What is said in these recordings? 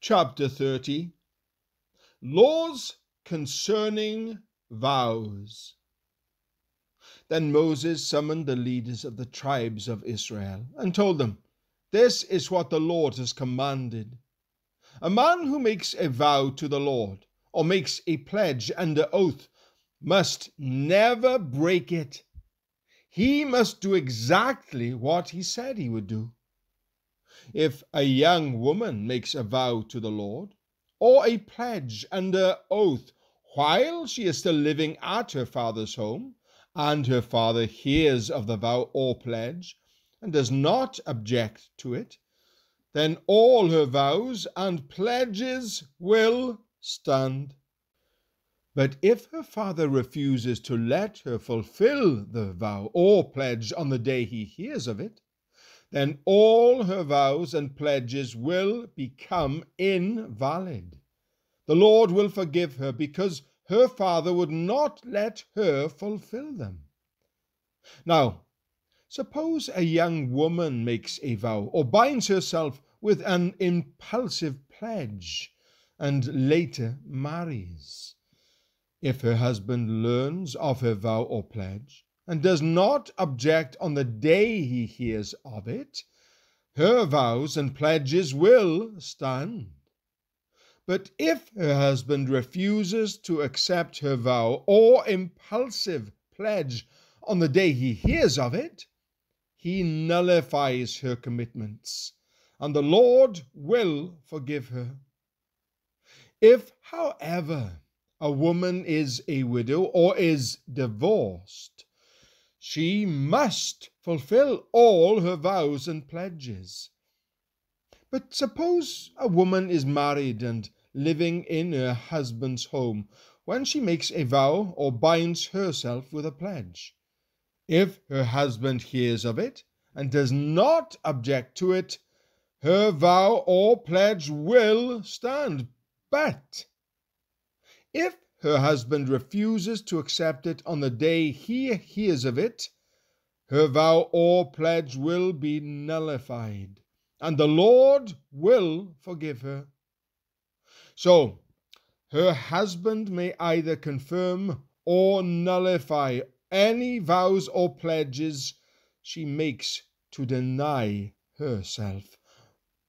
Chapter 30. Laws concerning vows. Then Moses summoned the leaders of the tribes of Israel and told them, "This is what the Lord has commanded. A man who makes a vow to the Lord, or makes a pledge under oath, must never break it. He must do exactly what he said he would do. If a young woman makes a vow to the Lord, or a pledge under oath while she is still living at her father's home, and her father hears of the vow or pledge and does not object to it, then all her vows and pledges will stand. But if her father refuses to let her fulfill the vow or pledge on the day he hears of it, then all her vows and pledges will become invalid. The Lord will forgive her because her father would not let her fulfill them. Now, suppose a young woman makes a vow or binds herself with an impulsive pledge and later marries. If her husband learns of her vow or pledge and does not object on the day he hears of it, her vows and pledges will stand. But if her husband refuses to accept her vow or impulsive pledge on the day he hears of it, he nullifies her commitments, and the Lord will forgive her. If, however, a woman is a widow or is divorced, she must fulfill all her vows and pledges. But suppose a woman is married and living in her husband's home when she makes a vow or binds herself with a pledge. If her husband hears of it and does not object to it, her vow or pledge will stand. But if her husband refuses to accept it on the day he hears of it, her vow or pledge will be nullified, and the Lord will forgive her. So, her husband may either confirm or nullify any vows or pledges she makes to deny herself.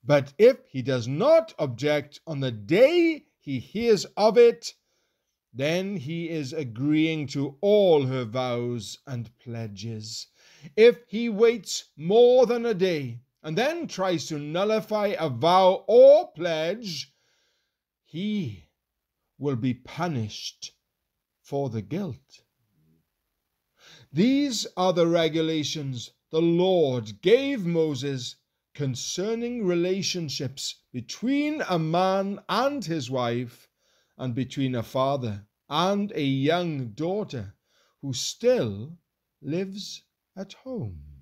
But if he does not object on the day he hears of it, then he is agreeing to all her vows and pledges. If he waits more than a day and then tries to nullify a vow or pledge, he will be punished for the guilt. These are the regulations the Lord gave Moses concerning relationships between a man and his wife, and between a father and a young daughter who still lives at home.